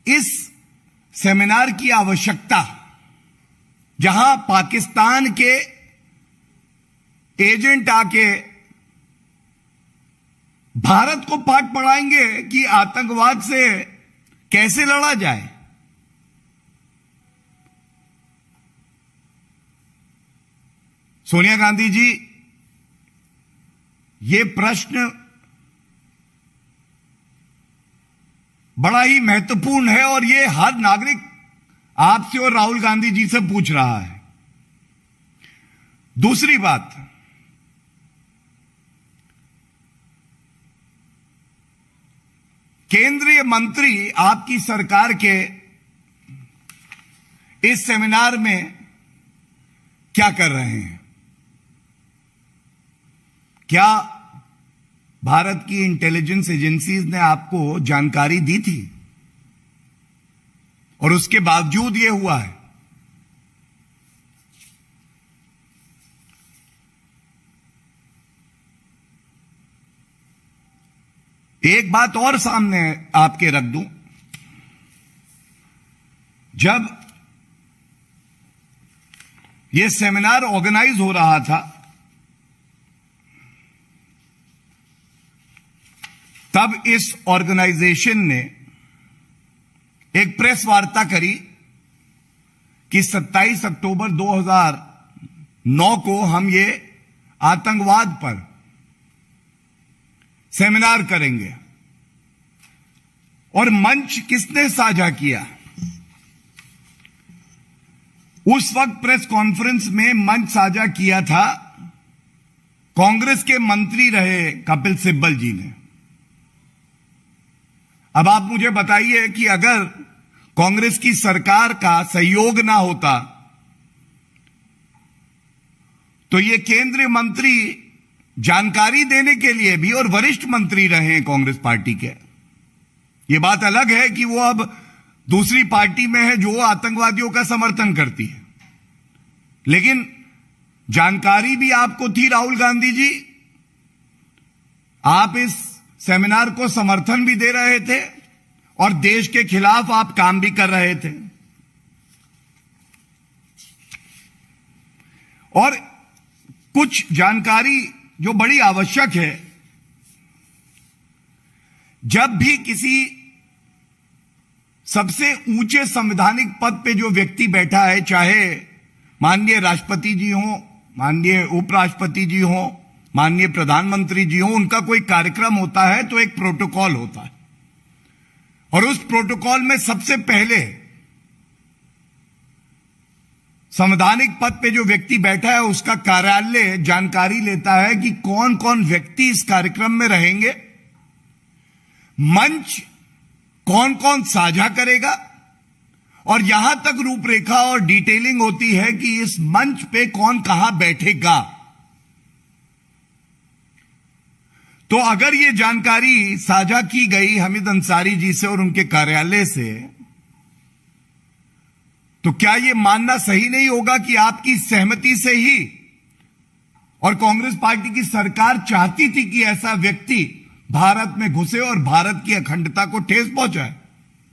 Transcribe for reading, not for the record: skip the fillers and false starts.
इस सेमिनार की आवश्यकता, जहां पाकिस्तान के एजेंट आके भारत को पाठ पढ़ाएंगे कि आतंकवाद से कैसे लड़ा जाए। सोनिया गांधी जी, ये प्रश्न बड़ा ही महत्वपूर्ण है और ये हर नागरिक आपसे और राहुल गांधी जी से पूछ रहा है। दूसरी बात, केंद्रीय मंत्री आपकी सरकार के इस सेमिनार में क्या कर रहे हैं? क्या भारत की इंटेलिजेंस एजेंसीज ने आपको जानकारी दी थी और उसके बावजूद यह हुआ है? एक बात और सामने आपके रख दूं, जब यह सेमिनार ऑर्गेनाइज हो रहा था तब इस ऑर्गेनाइजेशन ने एक प्रेस वार्ता करी कि 27 अक्टूबर 2009 को हम ये आतंकवाद पर सेमिनार करेंगे। और मंच किसने साझा किया? उस वक्त प्रेस कॉन्फ्रेंस में मंच साझा किया था कांग्रेस के मंत्री रहे कपिल सिब्बल जी ने। अब आप मुझे बताइए कि अगर कांग्रेस की सरकार का सहयोग ना होता तो ये केंद्रीय मंत्री जानकारी देने के लिए भी, और वरिष्ठ मंत्री रहे हैं कांग्रेस पार्टी के, ये बात अलग है कि वो अब दूसरी पार्टी में है जो आतंकवादियों का समर्थन करती है, लेकिन जानकारी भी आपको थी राहुल गांधी जी। आप इस सेमिनार को समर्थन भी दे रहे थे और देश के खिलाफ आप काम भी कर रहे थे। और कुछ जानकारी जो बड़ी आवश्यक है, जब भी किसी सबसे ऊंचे संवैधानिक पद पे जो व्यक्ति बैठा है, चाहे माननीय राष्ट्रपति जी हो, माननीय उपराष्ट्रपति जी हो, माननीय प्रधानमंत्री जी हो, उनका कोई कार्यक्रम होता है तो एक प्रोटोकॉल होता है और उस प्रोटोकॉल में सबसे पहले संवैधानिक पद पे जो व्यक्ति बैठा है उसका कार्यालय जानकारी लेता है कि कौन कौन व्यक्ति इस कार्यक्रम में रहेंगे, मंच कौन कौन साझा करेगा, और यहां तक रूपरेखा और डिटेलिंग होती है कि इस मंच पे कौन कहां बैठेगा। तो अगर ये जानकारी साझा की गई हामिद अंसारी जी से और उनके कार्यालय से, तो क्या यह मानना सही नहीं होगा कि आपकी सहमति से ही और कांग्रेस पार्टी की सरकार चाहती थी कि ऐसा व्यक्ति भारत में घुसे और भारत की अखंडता को ठेस पहुंचाए?